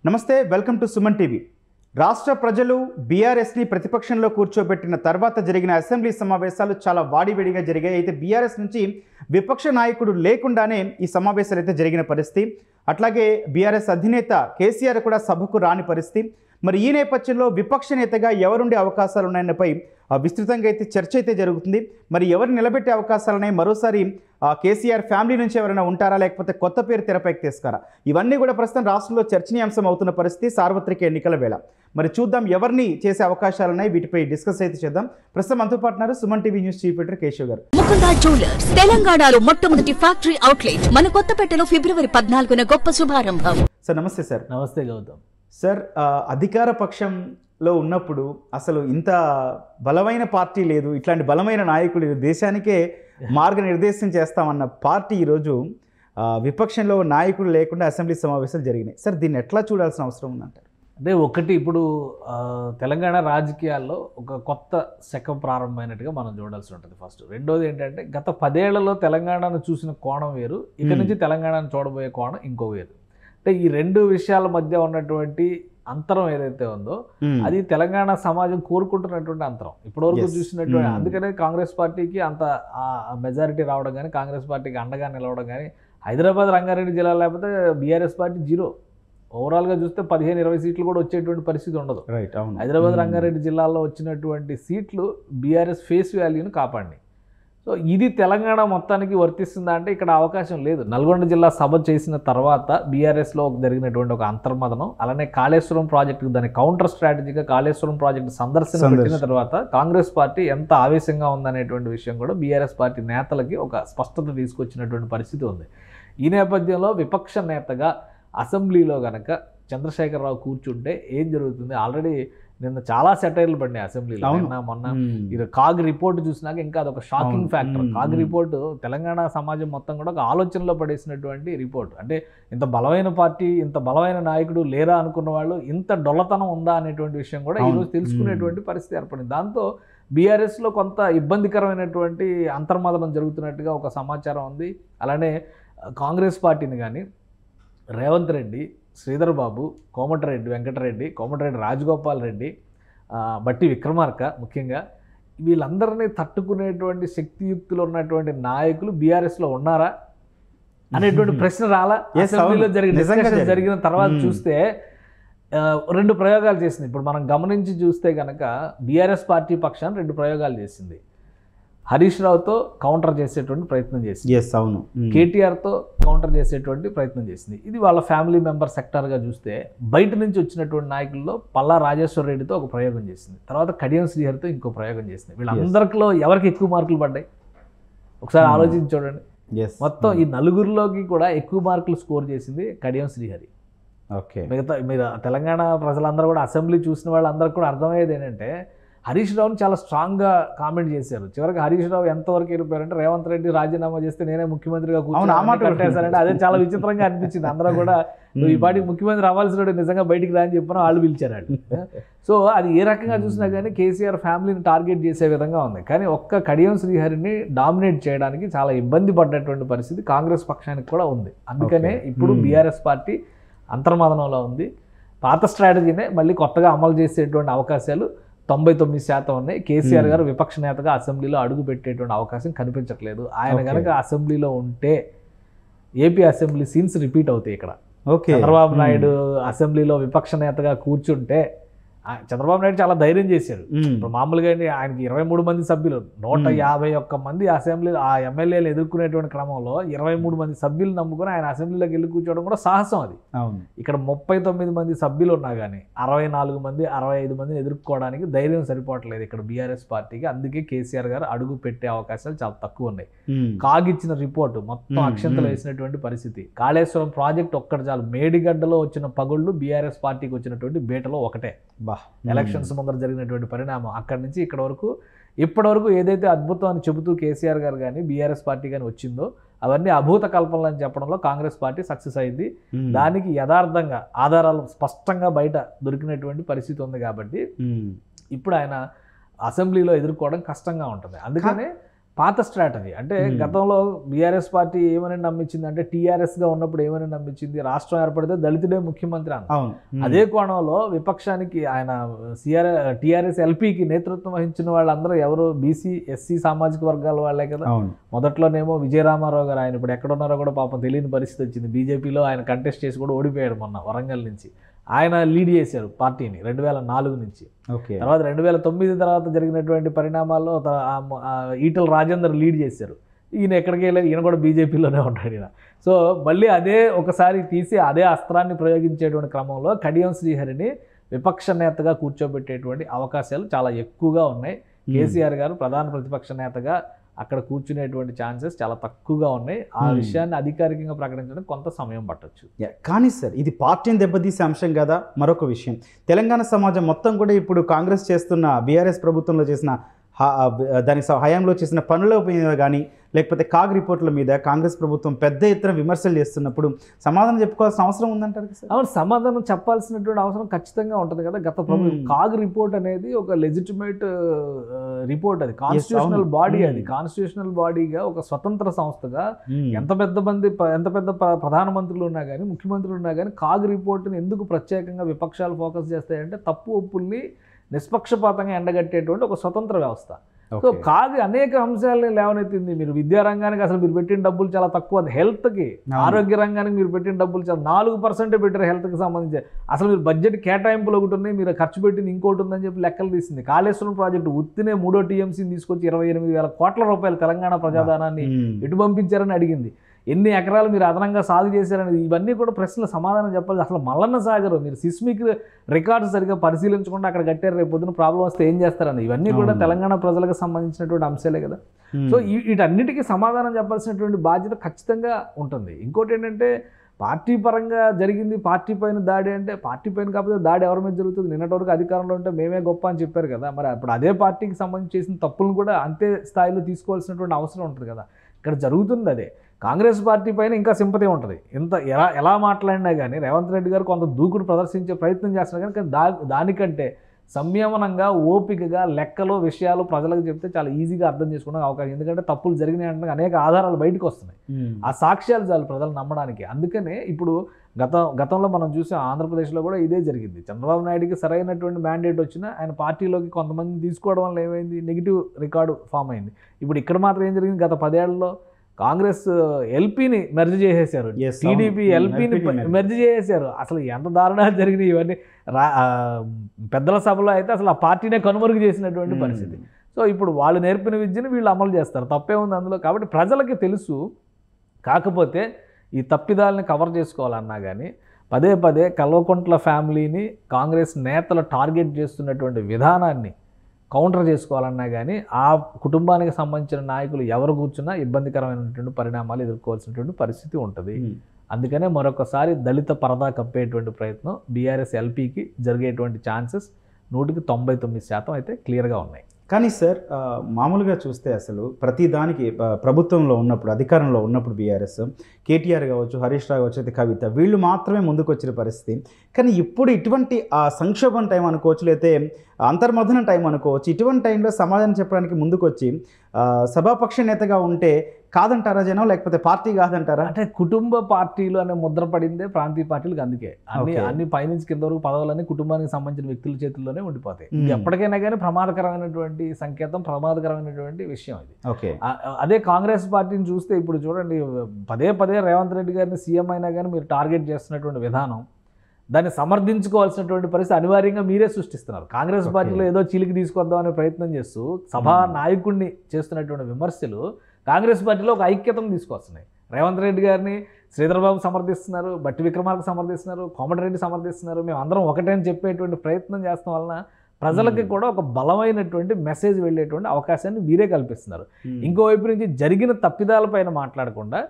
నమస్తే, welcome to Suman TV. రాష్ట్ర ప్రజలు బీఆర్ఎస్ని ప్రతిపక్షంలో కూర్చోబెట్టిన తర్వాత జరిగిన అసెంబ్లీ సమావేశాలు చాలా వాడివేడిగా జరిగాయి. అయితే బీఆర్ఎస్ నుంచి విపక్ష నాయకుడు లేకుండానే ఈ సమావేశాలు అయితే జరిగిన పరిస్థితి. అట్లాగే బీఆర్ఎస్ అధినేత కేసీఆర్ కూడా సభకు రాని పరిస్థితి. మరి ఈ నేపథ్యంలో విపక్ష నేతగా ఎవరుండే అవకాశాలు ఉన్నాయన్నపై విస్తృతంగా అయితే చర్చ అయితే జరుగుతుంది. మరి ఎవరు నిలబెట్టే అవకాశాలున్నాయి, మరోసారి కేసీఆర్ ఫ్యామిలీ నుంచి ఎవరైనా ఉంటారా, లేకపోతే కొత్త పేరు తెరపైకి తీసుకురా, ఇవన్నీ కూడా ప్రస్తుతం రాష్ట్రంలో చర్చనీయాంశం అవుతున్న పరిస్థితి. సార్వత్రిక ఎన్నికల వేళ మరి చూద్దాం ఎవరిని చేసే అవకాశాలున్నాయి, వీటిపై డిస్కస్ అయితే చేద్దాం. ప్రస్తుతం మనతో పాటున్నారు Suman TV news chief editor Keshav గారు. ముకుందా జ్యువెలర్స్ తెలంగాణలో మొట్టమొదటి ఫ్యాక్టరీ అవుట్లెట్ మన కొత్తపేటలో ఫిబ్రవరి 14న గొప్ప శుభారంభం. సార్ నమస్తే. సార్ నమస్తే గౌతమ్. సార్, అధికార పక్షంలో ఉన్నప్పుడు అసలు ఇంత బలమైన పార్టీ లేదు, ఇట్లాంటి బలమైన నాయకులు దేశానికే మార్గనిర్దేశం చేస్తామన్న పార్టీ ఈరోజు విపక్షంలో నాయకులు లేకుండా అసెంబ్లీ సమావేశాలు జరిగినాయి. సార్, దీన్ని ఎట్లా చూడాల్సిన అవసరం ఉందంటారు? అంటే ఒకటి, ఇప్పుడు తెలంగాణ రాజకీయాల్లో ఒక కొత్త శకం ప్రారంభమైనట్టుగా మనం చూడాల్సి ఉంటుంది ఫస్ట్. రెండోది ఏంటంటే, గత 10 ఏళ్లలో తెలంగాణను చూసిన కోణం వేరు, ఇక నుంచి తెలంగాణను చూడబోయే కోణం ఇంకో వేరు. అంటే ఈ రెండు విషయాల మధ్య ఉన్నటువంటి అంతరం ఏదైతే ఉందో అది తెలంగాణ సమాజం కోరుకుంటున్నటువంటి అంతరం ఇప్పటివరకు చూసినటువంటి. అందుకనే కాంగ్రెస్ పార్టీకి అంత మెజారిటీ రావడం కానీ, కాంగ్రెస్ పార్టీకి అండగా నిలవడం కానీ, హైదరాబాద్ రంగారెడ్డి జిల్లా లేకపోతే బీఆర్ఎస్ పార్టీ జీరో. ఓవరాల్గా చూస్తే 15-20 సీట్లు కూడా వచ్చేటువంటి పరిస్థితి ఉండదు. హైదరాబాద్ రంగారెడ్డి జిల్లాలో వచ్చినటువంటి సీట్లు బీఆర్ఎస్ ఫేస్ వాల్యూని కాపాడి. సో ఇది తెలంగాణ మొత్తానికి వర్తిస్తుందా అంటే ఇక్కడ అవకాశం లేదు. నల్గొండ జిల్లా సభ చేసిన తర్వాత బీఆర్ఎస్లో జరిగినటువంటి ఒక అంతర్మదనం, అలానే కాళేశ్వరం ప్రాజెక్టు దాని కౌంటర్ స్ట్రాటజీగా కాళేశ్వరం ప్రాజెక్టు సందర్శన పెట్టిన తర్వాత కాంగ్రెస్ పార్టీ ఎంత ఆవేశంగా ఉందనేటువంటి విషయం కూడా బీఆర్ఎస్ పార్టీ నేతలకి ఒక స్పష్టత తీసుకొచ్చినటువంటి పరిస్థితి ఉంది. ఈ నేపథ్యంలో విపక్ష నేతగా అసెంబ్లీలో కనుక చంద్రశేఖరరావు కూర్చుంటే ఏం జరుగుతుంది? ఆల్రెడీ నిన్న చాలా సెటైర్లు పడినాయి అసెంబ్లీలో. మొన్న ఇది కాగ్ రిపోర్ట్ చూసినాక ఇంకా అదొక shocking factor. CAG report Telangana సమాజం మొత్తం కూడా ఒక ఆలోచనలో పడేసినటువంటి రిపోర్ట్. అంటే ఇంత బలమైన పార్టీ, ఇంత బలమైన నాయకుడు లేరా అనుకున్న వాళ్ళు ఇంత డొల్లతనం ఉందా అనేటువంటి విషయం కూడా ఈరోజు తెలుసుకునేటువంటి పరిస్థితి ఏర్పడింది. దాంతో బీఆర్ఎస్లో కొంత ఇబ్బందికరమైనటువంటి అంతర్మదనం జరుగుతున్నట్టుగా ఒక సమాచారం ఉంది. అలానే కాంగ్రెస్ పార్టీని కానీ రేవంత్ రెడ్డి, శ్రీధర్ బాబు, కోమటిరెడ్డి వెంకటరెడ్డి, కోమటిరెడ్డి రాజగోపాల్ రెడ్డి, బట్టి విక్రమార్క, ముఖ్యంగా వీళ్ళందరినీ తట్టుకునేటువంటి శక్తియుక్తులు ఉన్నటువంటి నాయకులు బీఆర్ఎస్లో ఉన్నారా అనేటువంటి ప్రశ్న రాలా. అసెంబ్లీలో జరిగిన తర్వాత చూస్తే 2 ప్రయోగాలు చేసింది. ఇప్పుడు మనం గమనించి చూస్తే కనుక బీఆర్ఎస్ పార్టీ పక్షాన్ని 2 ప్రయోగాలు చేసింది. హరీష్ రావుతో కౌంటర్ చేసేటువంటి ప్రయత్నం చేసింది, కేటీఆర్తో కౌంటర్ చేసేటువంటి ప్రయత్నం చేసింది. ఇది వాళ్ళ ఫ్యామిలీ మెంబర్ సెక్టార్గా చూస్తే బయట నుంచి వచ్చినటువంటి నాయకుల్లో పల్లా రాజేశ్వర రెడ్డితో ఒక ప్రయోగం చేసింది, తర్వాత కడియం శ్రీహరితో ఇంకో ప్రయోగం చేసింది. వీళ్ళందరిలో ఎవరికి ఎక్కువ మార్కులు పడ్డాయి ఒకసారి ఆలోచించి చూడండి. మొత్తం ఈ నలుగురిలోకి కూడా ఎక్కువ మార్కులు స్కోర్ చేసింది కడియం శ్రీహరి. మిగతా మీరు తెలంగాణ ప్రజలందరూ కూడా అసెంబ్లీ చూసిన వాళ్ళందరికీ కూడా అర్థమయ్యేది ఏంటంటే, హరీష్ రావుని చాలా స్ట్రాంగ్గా కామెంట్ చేశారు. చివరికి హరీష్ రావు ఎంతవరకు వెళ్ళిపోయారంటే, రేవంత్ రెడ్డి రాజీనామా చేస్తే నేనే ముఖ్యమంత్రిగా కూర్చుంటానంటే అదే చాలా విచిత్రంగా అనిపించింది. అందరూ కూడా నువ్వు ఈ పార్టీకి ముఖ్యమంత్రి అవ్వాల్సిన నిజంగా బయటికి రాని చెప్పినా వాళ్ళు పిలిచారు. సో అది ఏ రకంగా చూసినా కానీ కేసీఆర్ ఫ్యామిలీని టార్గెట్ చేసే విధంగా ఉంది. కానీ ఒక్క కడియం శ్రీహరిని డామినేట్ చేయడానికి చాలా ఇబ్బంది పడ్డటువంటి పరిస్థితి కాంగ్రెస్ పక్షానికి కూడా ఉంది. అందుకనే ఇప్పుడు బీఆర్ఎస్ పార్టీ అంతర్మదనంలో ఉంది. పాత స్ట్రాటజీనే మళ్ళీ కొత్తగా అమలు చేసేటువంటి అవకాశాలు 99% ఉన్నాయి. కేసీఆర్ గారు విపక్ష నేతగా అసెంబ్లీలో అడుగు పెట్టేటువంటి అవకాశం కనిపించట్లేదు. ఆయన కనుక అసెంబ్లీలో ఉంటే ఏపీ అసెంబ్లీ సీన్స్ రిపీట్ అవుతాయి. ఇక్కడ చంద్రబాబు నాయుడు అసెంబ్లీలో విపక్ష నేతగా కూర్చుంటే, చంద్రబాబు నాయుడు చాలా ధైర్యం చేశారు. ఇప్పుడు మామూలుగా ఆయనకి 23 మంది సభ్యులు, 151 మంది అసెంబ్లీలో ఆ ఎమ్మెల్యేలు ఎదుర్కొనేటువంటి క్రమంలో 23 మంది సభ్యులు నమ్ముకొని ఆయన అసెంబ్లీలోకి వెళ్ళి కూర్చోవడం కూడా సాహసం. అది ఇక్కడ 39 మంది సభ్యులు ఉన్నా కానీ 64 మంది 65 మందిని ఎదుర్కోవడానికి ధైర్యం సరిపోవట్లేదు ఇక్కడ బీఆర్ఎస్ పార్టీకి. అందుకే కేసీఆర్ గారు అడుగు పెట్టే అవకాశాలు చాలా తక్కువ ఉన్నాయి. కాగిచ్చిన రిపోర్టు మొత్తం అక్షంతలు వేసినటువంటి పరిస్థితి. కాళేశ్వరం ప్రాజెక్ట్ ఒక్కటి చాలు. మేడిగడ్డలో వచ్చిన పగుళ్ళు బీఆర్ఎస్ పార్టీకి వచ్చినటువంటి బేటలో ఒకటే. ఎలక్షన్స్ ముందర జరిగినటువంటి పరిణామం. అక్కడి నుంచి ఇక్కడ వరకు ఇప్పటివరకు ఏదైతే అద్భుతం అని చెబుతూ కేసీఆర్ గారు కానీ బీఆర్ఎస్ పార్టీ కానీ వచ్చిందో అవన్నీ అభూత కల్పనలు అని చెప్పడంలో కాంగ్రెస్ పార్టీ సక్సెస్ అయింది. దానికి యథార్థంగా ఆధారాలు స్పష్టంగా బయట దొరికినటువంటి పరిస్థితి ఉంది. కాబట్టి ఇప్పుడు ఆయన అసెంబ్లీలో ఎదుర్కోవడం కష్టంగా ఉంటుంది. అందుకనే పాత స్ట్రాటజీ. అంటే గతంలో బీఆర్ఎస్ పార్టీ ఏమని నమ్మించింది అంటే టీఆర్ఎస్గా ఉన్నప్పుడు ఏమని నమ్మించింది, రాష్ట్రం ఏర్పడితే దళితుడే ముఖ్యమంత్రి అన్న. అదే కోణంలో విపక్షానికి ఆయన టీఆర్ఎస్ ఎల్పీకి నేతృత్వం వహించిన వాళ్ళందరూ ఎవరు బీసీ ఎస్సీ సామాజిక వర్గాల వాళ్ళే కదా. మొదట్లోనేమో విజయరామారావు గారు, ఆయన ఇప్పుడు ఎక్కడున్నారో కూడా పాపం తెలియని పరిస్థితి వచ్చింది. బీజేపీలో ఆయన కంటెస్ట్ చేసి కూడా ఓడిపోయాడు మొన్న వరంగల్ నుంచి. ఆయన లీడ్ చేశారు పార్టీని 2004 నుంచి. తర్వాత 2009 తర్వాత జరిగినటువంటి పరిణామాల్లో ఈటల రాజేందర్ లీడ్ చేశారు. ఈయన ఎక్కడికి వెళ్ళలేదు, ఈయన కూడా బీజేపీలోనే ఉంటాడు ఈయన. సో మళ్ళీ అదే ఒకసారి తీసి అదే అస్త్రాన్ని ప్రయోగించేటువంటి క్రమంలో కడియం శ్రీహరిని విపక్ష నేతగా కూర్చోబెట్టేటువంటి అవకాశాలు చాలా ఎక్కువగా ఉన్నాయి. కేసీఆర్ గారు ప్రధాన ప్రతిపక్ష నేతగా అక్కడ కూర్చునేటువంటి ఛాన్సెస్ చాలా తక్కువగా ఉన్నాయి. ఆ విషయాన్ని అధికారికంగా ప్రకటించడానికి కొంత సమయం పట్టొచ్చు. కానీ సార్ ఇది పార్టీని దెబ్బతీసే అంశం కదా. మరొక విషయం, తెలంగాణ సమాజం మొత్తం కూడా ఇప్పుడు కాంగ్రెస్ చేస్తున్న బీఆర్ఎస్ ప్రభుత్వంలో చేసిన దానికి హయాంలో చేసిన పనుల మీద కానీ లేకపోతే కాగ్ రిపోర్ట్ల మీద కాంగ్రెస్ ప్రభుత్వం పెద్ద ఎత్తున విమర్శలు చేస్తున్నప్పుడు సమాధానం చెప్పుకోవాల్సిన అవసరం ఉందంటారు సార్? అవును, సమాధానం చెప్పాల్సినటువంటి అవసరం ఖచ్చితంగా ఉంటుంది కదా. గత ప్రభుత్వం కాగ్ రిపోర్ట్ అనేది ఒక లెజిటిమేట్ రిపోర్ట్, అది కాన్స్టిట్యూషనల్ బాడీ. అది కాన్స్టిట్యూషనల్ బాడీగా ఒక స్వతంత్ర సంస్థగా ఎంత పెద్ద ప్రధానమంత్రులు ఉన్నా కానీ ముఖ్యమంత్రులు ఉన్నా కానీ కాగ్ రిపోర్ట్ని ఎందుకు ప్రత్యేకంగా విపక్షాలు ఫోకస్ చేస్తాయంటే తప్పు ఒప్పుల్ని నిష్పక్షపాతంగా ఎండగట్టేటువంటి ఒక స్వతంత్ర వ్యవస్థ. సో కాగ్ అనేక అంశాలని లేవనెత్తింది. మీరు విద్యారంగానికి అసలు మీరు పెట్టిన డబ్బులు చాలా తక్కువ, హెల్త్కి ఆరోగ్య రంగానికి మీరు పెట్టిన డబ్బులు చాలా 4% పెట్టారు హెల్త్కి సంబంధించి. అసలు మీరు బడ్జెట్ కేటాయింపులు ఒకటి ఉన్నాయి, మీరు ఖర్చు పెట్టింది ఇంకోటి ఉందని చెప్పి లెక్కలు తీసింది. కాళేశ్వరం ప్రాజెక్టు ఉత్తినే 3వ టీఎంసీని తీసుకొచ్చి 28,000 కోట్ల రూపాయలు తెలంగాణ ప్రజాధనాన్ని ఎటు పంపించారని అడిగింది. ఎన్ని ఎకరాలు మీరు అదనంగా సాగు చేశారనేది ఇవన్నీ కూడా ప్రశ్నలు సమాధానం చెప్పాలి. అసలు మల్లన్న సాగర్ మీరు సిస్మిక్ రికార్డు సరిగ్గా పరిశీలించకుండా అక్కడ కట్టారు, రేపు పొద్దున ప్రాబ్లం వస్తే ఏం చేస్తారని ఇవన్నీ కూడా తెలంగాణ ప్రజలకు సంబంధించినటువంటి అంశాలే కదా. సో వీటన్నిటికీ సమాధానం చెప్పాల్సినటువంటి బాధ్యత ఖచ్చితంగా ఉంటుంది. ఇంకోటి ఏంటంటే పార్టీ పరంగా జరిగింది, పార్టీ పైన దాడి అంటే పార్టీ పైన కాకపోతే దాడి ఎవరి మీద జరుగుతుంది? నిన్నటి వరకు అధికారంలో ఉంటే మేమే గొప్ప అని చెప్పారు కదా. మరి అప్పుడు అదే పార్టీకి సంబంధించి చేసిన తప్పులను కూడా అంతే స్థాయిలో తీసుకోవాల్సినటువంటి అవసరం ఉంటుంది కదా. ఇక్కడ జరుగుతుంది అదే. కాంగ్రెస్ పార్టీ పైన ఇంకా సింపతి ఉంటుంది. ఎలా మాట్లాడినా కానీ రేవంత్ రెడ్డి గారు కొంత దూకుడు ప్రదర్శించే ప్రయత్నం చేస్తున్నారు కానీ దానికంటే సంయమనంగా ఓపికగా లెక్కలో విషయాలు ప్రజలకు చెప్తే చాలా ఈజీగా అర్థం చేసుకోవడానికి అవకాశం. ఎందుకంటే తప్పులు జరిగినాయి అంటే అనేక ఆధారాలు బయటకు వస్తున్నాయి. ఆ సాక్ష్యాలు చాలు ప్రజలు నమ్మడానికి. అందుకనే ఇప్పుడు గతంలో మనం చూసాం, ఆంధ్రప్రదేశ్లో కూడా ఇదే జరిగింది. చంద్రబాబు నాయుడుకి సరైనటువంటి మ్యాండేట్ వచ్చినా ఆయన పార్టీలోకి కొంతమంది తీసుకోవడం వల్ల ఏమైంది, నెగిటివ్ రికార్డు ఫామ్ అయింది. ఇప్పుడు ఇక్కడ మాత్రం ఏం జరిగింది, గత 10 ఏళ్లలో కాంగ్రెస్ ఎల్పీని మెర్జ్ చేసేసారు, టీడీపీ ఎల్పీని మెర్జ్ చేసేసారు. అసలు ఎంత దారుణాలు జరిగినాయి ఇవన్నీ. పెద్దల సభలో అయితే అసలు ఆ పార్టీనే కనుమరుగు చేసినటువంటి పరిస్థితి. సో ఇప్పుడు వాళ్ళు నేర్పిన విద్యను వీళ్ళు అమలు చేస్తారు, తప్పే ఉంది అందులో. కాబట్టి ప్రజలకి తెలుసు. కాకపోతే ఈ తప్పిదాలని కవర్ చేసుకోవాలన్నా కానీ పదే కల్వకుంట్ల ఫ్యామిలీని కాంగ్రెస్ నేతలు టార్గెట్ చేస్తున్నటువంటి విధానాన్ని కౌంటర్ చేసుకోవాలన్నా కానీ ఆ కుటుంబానికి సంబంధించిన నాయకులు ఎవరు కూర్చున్నా ఇబ్బందికరమైనటువంటి పరిణామాలు ఎదుర్కోవాల్సినటువంటి పరిస్థితి ఉంటుంది. అందుకనే మరొకసారి దళిత పరదా కప్పేటువంటి ప్రయత్నం బీఆర్ఎస్ ఎల్పీకి జరిగేటువంటి ఛాన్సెస్ 99% అయితే క్లియర్గా ఉన్నాయి. కానీ సార్ మామూలుగా చూస్తే అసలు ప్రతిదానికి ప్రభుత్వంలో ఉన్నప్పుడు అధికారంలో ఉన్నప్పుడు బీఆర్ఎస్ కేటీఆర్ కావచ్చు, హరీష్ రావు కావచ్చు, అయితే కవిత వీళ్ళు మాత్రమే ముందుకు వచ్చిన పరిస్థితి. కానీ ఇప్పుడు ఇటువంటి సంక్షోభం టైం అనుకోవచ్చు, లేకపోతే అంతర్మథనం టైం అనుకోవచ్చు, ఇటువంటి టైంలో సమాధానం చెప్పడానికి ముందుకు వచ్చి సభాపక్ష నేతగా ఉంటే కాదంటారా జనం, లేకపోతే పార్టీ కాదంటారా? అంటే కుటుంబ పార్టీలు అనే ముద్ర పడిందే ప్రాంతీయ పార్టీలకు. అందుకే అన్ని పైనుంచి కింద వరకు పదవులన్నీ కుటుంబానికి సంబంధించిన వ్యక్తుల చేతుల్లోనే ఉండిపోతాయి. ఇది ఎప్పటికైనా కానీ ప్రమాదకరమైనటువంటి సంకేతం, ప్రమాదకరమైనటువంటి విషయం ఇది. అదే కాంగ్రెస్ పార్టీని చూస్తే ఇప్పుడు చూడండి, పదే రేవంత్ రెడ్డి గారిని సీఎం అయినా కానీ మీరు టార్గెట్ చేస్తున్నటువంటి విధానం, దాన్ని సమర్థించుకోవాల్సినటువంటి పరిస్థితి అనివార్యంగా మీరే సృష్టిస్తున్నారు. కాంగ్రెస్ పార్టీలో ఏదో చీలికి తీసుకొద్దామనే ప్రయత్నం చేస్తూ సభా నాయకుడిని చేస్తున్నటువంటి విమర్శలు కాంగ్రెస్ పార్టీలో ఒక ఐక్యతను తీసుకొస్తున్నాయి. రేవంత్ రెడ్డి గారిని శ్రీధర్బాబు సమర్థిస్తున్నారు, బట్టి విక్రమార్క సమర్థిస్తున్నారు, కోమటిరెడ్డి సమర్థిస్తున్నారు. మేము అందరం ఒకటే అని చెప్పేటువంటి ప్రయత్నం చేస్తాం వలన ప్రజలకి కూడా ఒక బలమైనటువంటి మెసేజ్ వెళ్ళేటువంటి అవకాశాన్ని మీరే కల్పిస్తున్నారు. ఇంకోవైపు నుంచి జరిగిన తప్పిదాలపైన మాట్లాడకుండా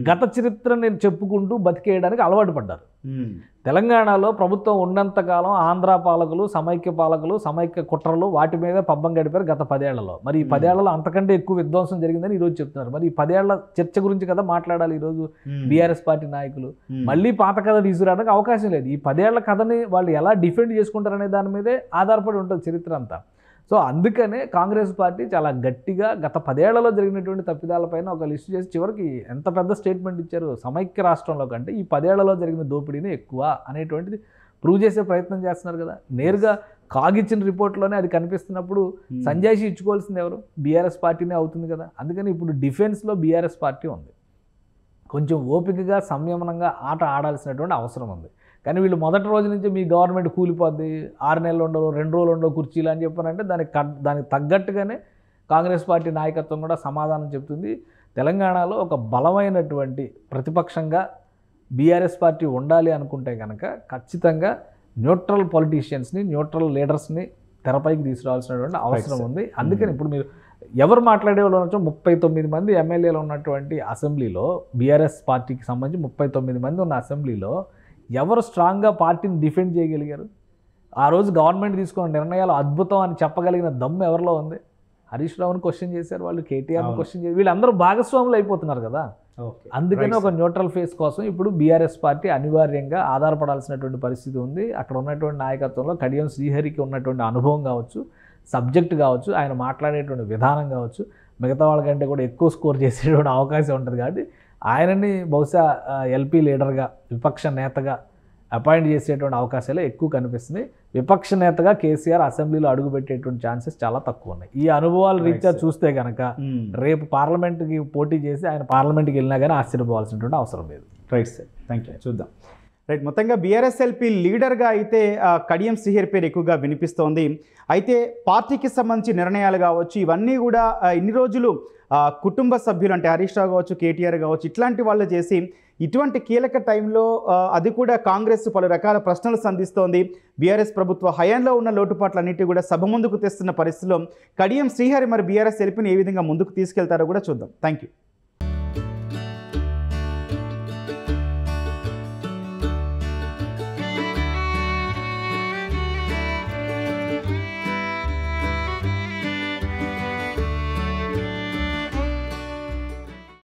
గత చరిత్రని చెప్పుకుంటూ బతికేయడానికి అలవాటు పడ్డారు. తెలంగాణలో ప్రభుత్వం ఉన్నంతకాలం ఆంధ్ర పాలకులు, సమైక్య కుట్రలు వాటి మీద పబ్బం గడిపారు గత 10 ఏళ్లలో. మరి ఈ 10 ఏళ్లలో అంతకంటే ఎక్కువ విధ్వంసం జరిగిందని ఈరోజు చెప్తున్నారు. మరి ఈ 10 ఏళ్ల చర్చ గురించి కదా మాట్లాడాలి ఈరోజు బీఆర్ఎస్ పార్టీ నాయకులు. మళ్ళీ పాత కథ తీసుకురావడానికి అవకాశం లేదు. ఈ 10 ఏళ్ల కథని వాళ్ళు ఎలా డిఫెండ్ చేసుకుంటారనే దాని మీదే ఆధారపడి ఉంటుంది చరిత్ర అంతా. సో అందుకనే కాంగ్రెస్ పార్టీ చాలా గట్టిగా గత 10 ఏళ్లలో జరిగినటువంటి తప్పిదాలపైన ఒక లిస్ట్ చేసి చివరికి ఎంత పెద్ద స్టేట్మెంట్ ఇచ్చారు, సమైక్య రాష్ట్రంలో కంటే ఈ 10 ఏళ్లలో జరిగిన దోపిడీనే ఎక్కువ అనేటువంటిది ప్రూవ్ చేసే ప్రయత్నం చేస్తున్నారు కదా. నేరుగా కాగిచ్చిన రిపోర్ట్లోనే అది కనిపిస్తున్నప్పుడు సంజాయిషి ఇచ్చుకోవాల్సింది ఎవరు? బీఆర్ఎస్ పార్టీనే అవుతుంది కదా. అందుకని ఇప్పుడు డిఫెన్స్లో బీఆర్ఎస్ పార్టీ ఉంది. కొంచెం ఓపికగా సంయమనంగా ఆట ఆడాల్సినటువంటి అవసరం ఉంది. కానీ వీళ్ళు మొదటి రోజు నుంచి మీ గవర్నమెంట్ కూలిపోద్ది, 6 నెలలు ఉండవు, 2 రోజులు ఉండవు కుర్చీలు అని చెప్పారంటే దానికి తగ్గట్టుగానే కాంగ్రెస్ పార్టీ నాయకత్వం కూడా సమాధానం చెప్తుంది. తెలంగాణలో ఒక బలమైనటువంటి ప్రతిపక్షంగా బీఆర్ఎస్ పార్టీ ఉండాలి అనుకుంటే కనుక ఖచ్చితంగా న్యూట్రల్ పొలిటీషియన్స్ని, న్యూట్రల్ లీడర్స్ని తెరపైకి తీసుకురావాల్సినటువంటి అవసరం ఉంది. అందుకని ఇప్పుడు మీరు ఎవరు మాట్లాడే వాళ్ళు ఉండొచ్చు, 39 మంది ఎమ్మెల్యేలు ఉన్నటువంటి అసెంబ్లీలో, బీఆర్ఎస్ పార్టీకి సంబంధించి 39 మంది ఉన్న అసెంబ్లీలో ఎవరు స్ట్రాంగ్గా పార్టీని డిఫెండ్ చేయగలిగారు? ఆ రోజు గవర్నమెంట్ తీసుకున్న నిర్ణయాలు అద్భుతం అని చెప్పగలిగిన దమ్ము ఎవరిలో ఉంది? హరీష్ రావుని క్వశ్చన్ చేశారు వాళ్ళు, కేటీఆర్ని క్వశ్చన్ చేశారు. వీళ్ళందరూ భాగస్వాములు అయిపోతున్నారు కదా. అందుకని ఒక న్యూట్రల్ ఫేస్ కోసం ఇప్పుడు బీఆర్ఎస్ పార్టీ అనివార్యంగా ఆధారపడాల్సినటువంటి పరిస్థితి ఉంది. అక్కడ ఉన్నటువంటి నాయకత్వంలో కడియం శ్రీహరికి ఉన్నటువంటి అనుభవం కావచ్చు, సబ్జెక్ట్ కావచ్చు, ఆయన మాట్లాడేటువంటి విధానం కావచ్చు, మిగతా వాళ్ళకంటే కూడా ఎక్కువ స్కోర్ చేసేటువంటి అవకాశం ఉంటుంది. కాబట్టి ఆయనని బహుశా ఎల్పీ లీడర్గా, విపక్ష నేతగా అపాయింట్ చేసేటువంటి అవకాశాలు ఎక్కువ కనిపిస్తున్నాయి. విపక్ష నేతగా కేసీఆర్ అసెంబ్లీలో అడుగుపెట్టేటువంటి ఛాన్సెస్ చాలా తక్కువ ఉన్నాయి. ఈ అనుభవాలు రీత్యా చూస్తే కనుక రేపు పార్లమెంట్కి పోటీ చేసి ఆయన పార్లమెంట్కి వెళ్ళినా కానీ ఆశ్చర్యపోవాల్సినటువంటి అవసరం లేదు. Right sir, thank you. చూద్దాం. రైట్, మొత్తంగా బీఆర్ఎస్ఎల్పీ లీడర్గా అయితే కడియం శ్రీహరి పేరు ఎక్కువగా వినిపిస్తోంది. అయితే పార్టీకి సంబంధించి నిర్ణయాలు కావచ్చు, ఇవన్నీ కూడా ఇన్ని రోజులు కుటుంబ సభ్యులు అంటే హరీష్ రావు కావచ్చు, కేటీఆర్ కావచ్చు, ఇట్లాంటి వాళ్ళు చేసి ఇటువంటి కీలక టైంలో అది కూడా కాంగ్రెస్ పలు రకాల ప్రశ్నలు సంధిస్తోంది. బీఆర్ఎస్ ప్రభుత్వ హయాంలో ఉన్న లోటుపాట్లన్నిటి కూడా సభ ముందుకు తెస్తున్న పరిస్థితిలో కడియం శ్రీహరి మరి బీఆర్ఎస్ ఎల్పీని ఏ విధంగా ముందుకు తీసుకెళ్తారో కూడా చూద్దాం. Thank you.